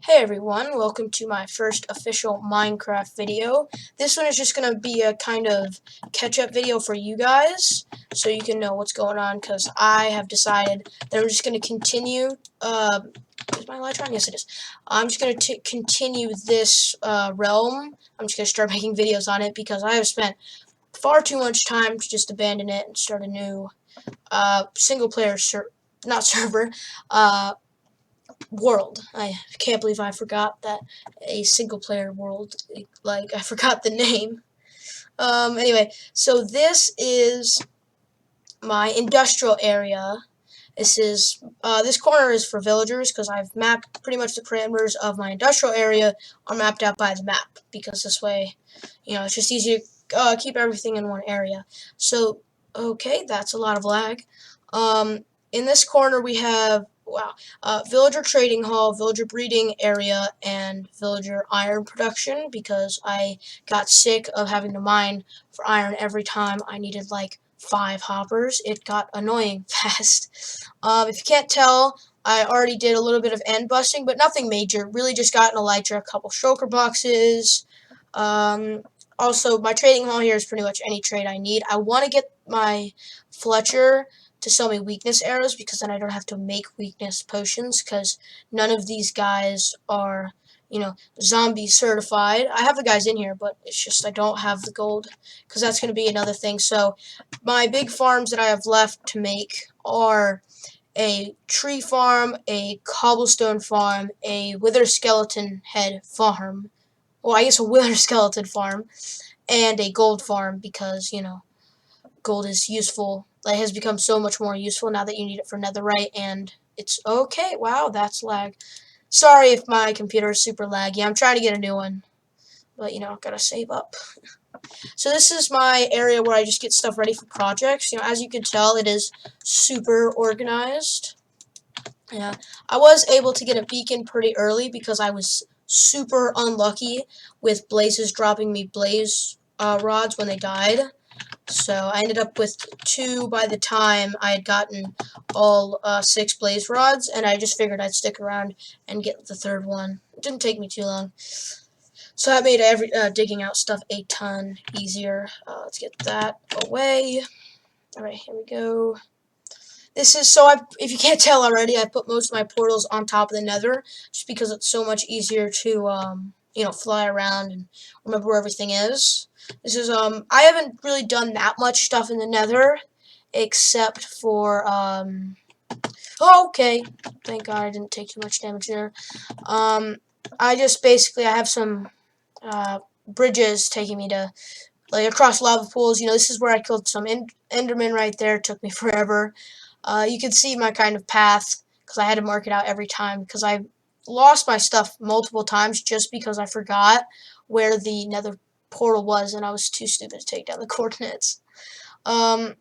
Hey everyone, welcome to my first official Minecraft video. This one is just going to be a kind of catch-up video for you guys, so you can know what's going on, because I have decided that I'm just going to continue, is my light on? Yes it is. I'm just going to continue this realm. I'm just going to start making videos on it, because I have spent far too much time to just abandon it and start a new single-player server, world. I can't believe I forgot that a single player world, like I forgot the name. Anyway, so this is my industrial area. This corner is for villagers, because I've mapped pretty much the parameters of my industrial area are mapped out by the map, because this way, it's just easier to keep everything in one area. So, okay, that's a lot of lag. In this corner we have villager trading hall, villager breeding area, and villager iron production, because I got sick of having to mine for iron every time I needed like 5 hoppers. It got annoying fast. If you can't tell, I already did a little bit of end busting, but nothing major. Really just got an elytra, a couple shulker boxes. Also, my trading hall here is pretty much any trade I need. I want to get my Fletcher to sell me weakness arrows, because then I don't have to make weakness potions, because none of these guys are, zombie certified. I have the guys in here, but it's just I don't have the gold, because that's going to be another thing. So my big farms that I have left to make are a tree farm, a cobblestone farm, a wither skeleton head farm, well, I guess a wither skeleton farm, and a gold farm, because, gold is useful. It has become so much more useful now that you need it for netherite, and it's okay. Wow, that's lag. Sorry if my computer is super laggy. I'm trying to get a new one, but, gotta save up. So this is my area where I just get stuff ready for projects. As you can tell, it is super organized. Yeah, I was able to get a beacon pretty early, because I was super unlucky with blazes dropping me blaze rods when they died. So I ended up with 2 by the time I had gotten all 6 blaze rods, and I just figured I'd stick around and get the 3rd one. It didn't take me too long. So that made digging out stuff a ton easier. Let's get that away. Alright, here we go. This is, if you can't tell already, I put most of my portals on top of the nether, just because it's so much easier to, fly around and remember where everything is. This is, I haven't really done that much stuff in the nether, except for, oh, okay, thank God I didn't take too much damage there. I just basically, I have some, bridges taking me to, like, across lava pools. This is where I killed some endermen right there. It took me forever. You can see my kind of path, because I had to mark it out every time, because I lost my stuff multiple times just because I forgot where the nether portal was, and I was too stupid to take down the coordinates. I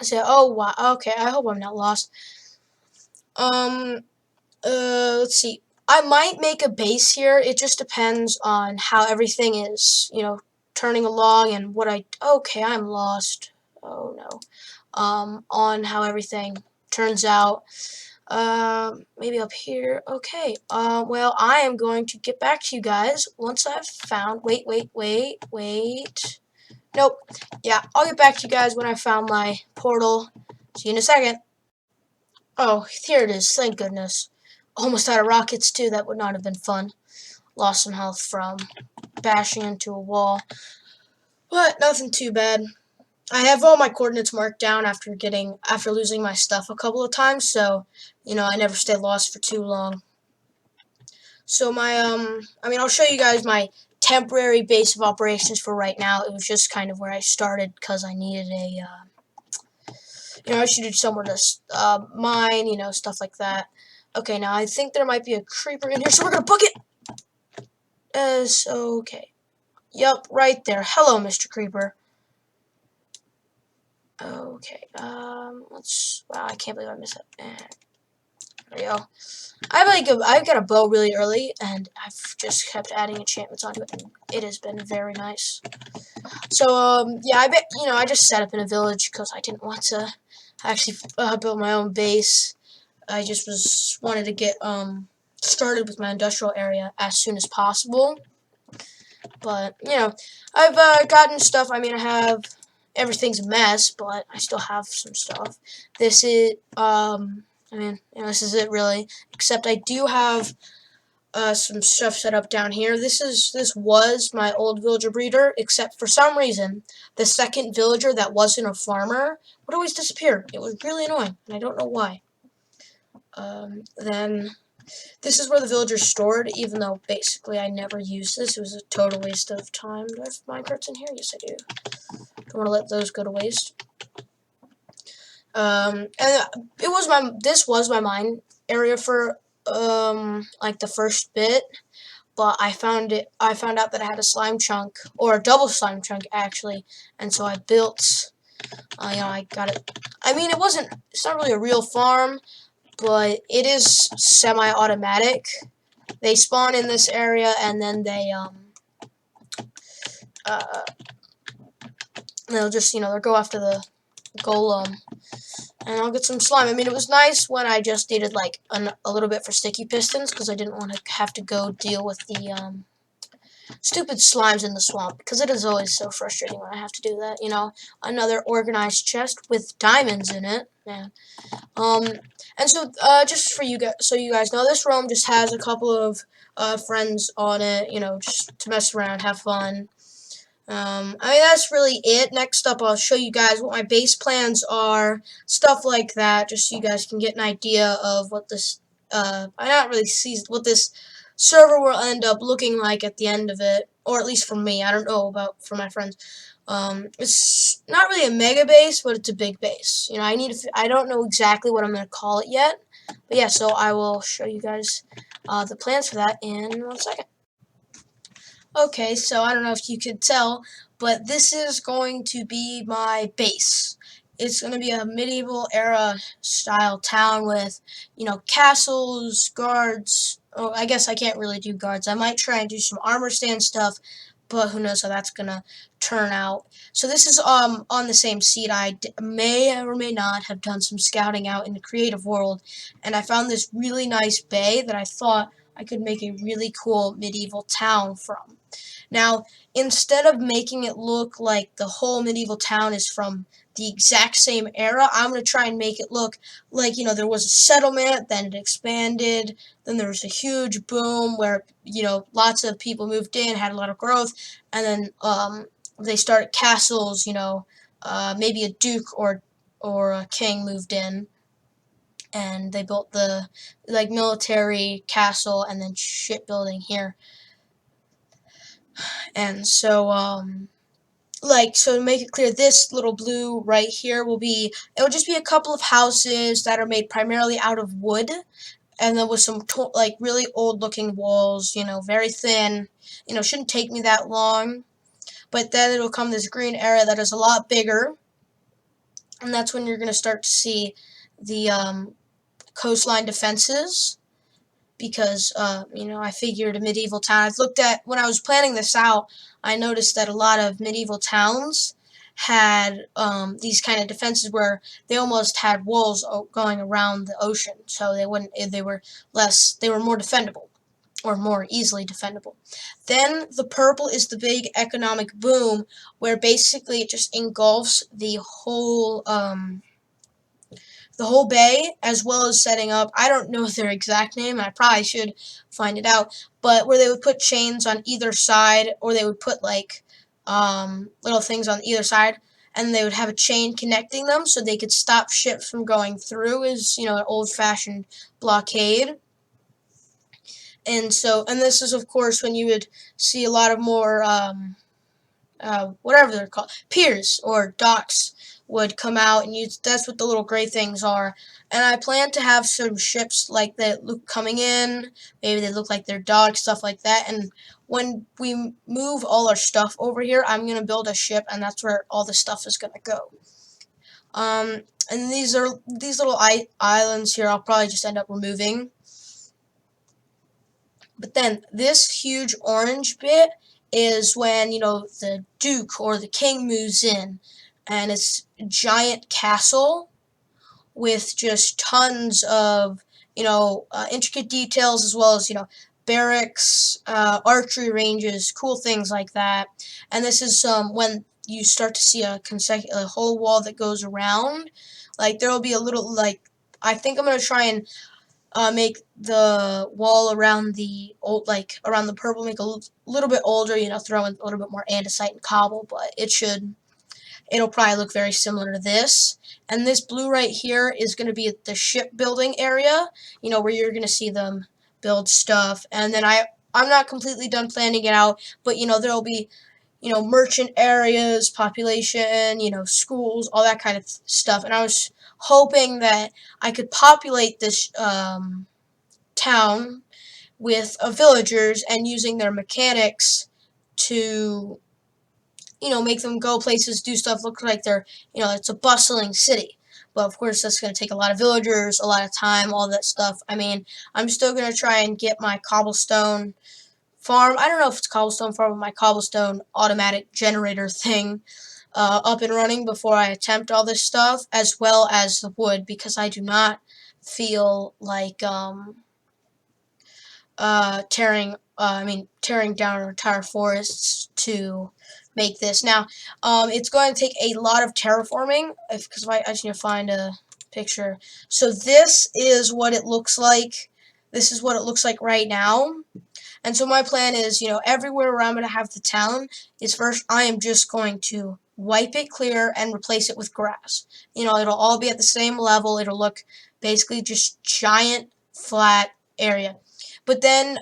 said, oh wow, okay, I hope I'm not lost. Let's see. I might make a base here. It just depends on how everything is, turning along, and okay, I'm lost. Oh no. On how everything turns out. Maybe up here. Okay. Well, I am going to get back to you guys once I've found. Wait. Nope. Yeah, I'll get back to you guys when I found my portal. See you in a second. Oh, here it is. Thank goodness. Almost out of rockets too. That would not have been fun. Lost some health from bashing into a wall, but nothing too bad. I have all my coordinates marked down after losing my stuff a couple of times, so I never stay lost for too long. So I'll show you guys my temporary base of operations for right now. It was just kind of where I started, because I needed I should do somewhere to mine, stuff like that. Okay, now I think there might be a creeper in here, so we're gonna book it. Okay. Yup, right there. Hello, Mr. Creeper. Okay, wow, I can't believe I missed that. There we go. I've got a bow really early, and I've just kept adding enchantments onto it, and it has been very nice. So, yeah, I just set up in a village, because I didn't want to actually build my own base. I just wanted to get, started with my industrial area as soon as possible. But, you know, I've gotten stuff. I mean, I have, everything's a mess, but I still have some stuff. This is, I mean, you know, this is it really. Except I do have some stuff set up down here. This was my old villager breeder, except for some reason, the second villager that wasn't a farmer would always disappear. It was really annoying, and I don't know why. Then this is where the villagers stored, even though basically I never used this. It was a total waste of time. Do I have minecarts in here? Yes, I do. Don't want to let those go to waste. And this was my mine area for like the first bit, but I found out that I had a slime chunk, or a double slime chunk actually, and so I built, you know, I got it. I mean, it's not really a real farm, but it is semi-automatic. They spawn in this area, and then they'll just, you know, they'll go after the golem, and I'll get some slime. I mean, it was nice when I just needed like a little bit for sticky pistons, because I didn't want to have to go deal with the stupid slimes in the swamp, because it is always so frustrating when I have to do that. You know, another organized chest with diamonds in it, man. And so just for you guys, so you guys know, this roam just has a couple of friends on it, you know, just to mess around, have fun. I mean, that's really it. Next up, I'll show you guys what my base plans are, stuff like that, just so you guys can get an idea of what this, I not really see what this server will end up looking like at the end of it, or at least for me. I don't know about for my friends. It's not really a mega base, but it's a big base. You know, I don't know exactly what I'm going to call it yet, but yeah, so I will show you guys the plans for that in 1 second. Okay, so I don't know if you could tell, but this is going to be my base. It's going to be a medieval era style town with, you know, castles, guards. Oh, I guess I can't really do guards. I might try and do some armor stand stuff, but who knows how that's going to turn out. So this is on the same seed. I may or may not have done some scouting out in the creative world, and I found this really nice bay that I thought I could make a really cool medieval town from. Now, instead of making it look like the whole medieval town is from the exact same era, I'm going to try and make it look like, you know, there was a settlement, then it expanded, then there was a huge boom where, you know, lots of people moved in, had a lot of growth, and then they started castles, you know, maybe a duke or a king moved in, and they built the, like, military castle and then shipbuilding here. And so, so to make it clear, this little blue right here it'll just be a couple of houses that are made primarily out of wood, and then with some, like, really old looking walls, you know, very thin, you know, shouldn't take me that long, but then it'll come this green area that is a lot bigger, and that's when you're going to start to see the, coastline defenses, because, you know, I figured a medieval town. I've looked at, when I was planning this out, I noticed that a lot of medieval towns had these kind of defenses where they almost had walls going around the ocean, so they were more defendable, or more easily defendable. Then the purple is the big economic boom, where basically it just engulfs the whole bay, as well as setting up, I don't know their exact name, I probably should find it out, but where they would put chains on either side, or they would put, like, little things on either side, and they would have a chain connecting them so they could stop ships from going through, as, you know, an old-fashioned blockade. And so, and this is, of course, when you would see a lot of more, whatever they're called, piers or docks would come out, and that's what the little gray things are. And I plan to have some ships like that look coming in, maybe they look like they're docks, stuff like that, and when we move all our stuff over here, I'm going to build a ship, and that's where all the stuff is going to go. And these little islands here I'll probably just end up removing. But then this huge orange bit is when, you know, the duke or the king moves in, and it's a giant castle with just tons of, intricate details, as well as, barracks, archery ranges, cool things like that. And this is when you start to see a whole wall that goes around. Like, there will be a little, like, I think I'm gonna try and make the wall around the around the purple, make a little bit older, throw in a little bit more andesite and cobble, but it'll probably look very similar to this. And this blue right here is going to be the shipbuilding area, where you're going to see them build stuff. And then I'm not completely done planning it out, but there'll be merchant areas, population, schools, all that kind of stuff. And I was hoping that I could populate this town with villagers, and using their mechanics to make them go places, do stuff, look like they're, it's a bustling city. But of course, that's going to take a lot of villagers, a lot of time, all that stuff. I mean, I'm still going to try and get my cobblestone farm. I don't know if it's cobblestone farm, but my cobblestone automatic generator thing up and running before I attempt all this stuff, as well as the wood, because I do not feel like tearing down entire forests to make this. Now, it's going to take a lot of terraforming, because I just need to find a picture. So this is what it looks like. This is what it looks like right now. And so my plan is, everywhere where I'm going to have the town, is first I am just going to wipe it clear and replace it with grass. It'll all be at the same level. It'll look basically just giant, flat area. But then,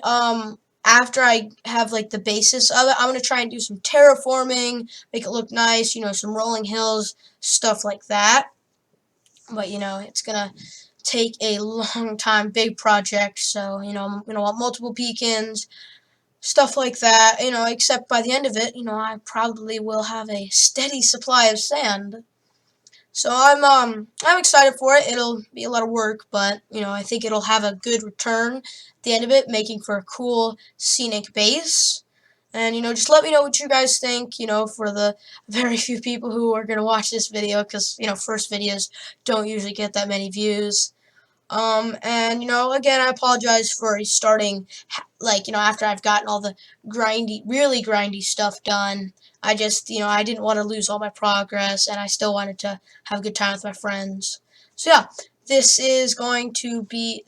after I have, like, the basis of it, I'm going to try and do some terraforming, make it look nice, some rolling hills, stuff like that. But, it's going to take a long time, big project, so, I'm going to want multiple beacons, stuff like that, except by the end of it, I probably will have a steady supply of sand. So I'm excited for it. It'll be a lot of work, but I think it'll have a good return at the end of it, making for a cool scenic base. And just let me know what you guys think, for the very few people who are going to watch this video, because first videos don't usually get that many views. And again, I apologize for starting, after I've gotten all the really grindy stuff done. I just, I didn't want to lose all my progress, and I still wanted to have a good time with my friends. So yeah, this is going to be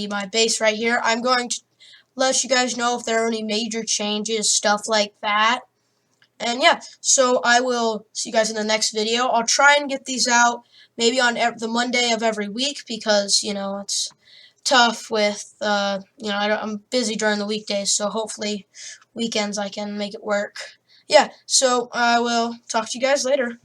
my base right here. I'm going to let you guys know if there are any major changes, stuff like that. And yeah, so I will see you guys in the next video. I'll try and get these out maybe on the Monday of every week, because, it's tough with, I'm busy during the weekdays, so hopefully weekends I can make it work. Yeah, so I will talk to you guys later.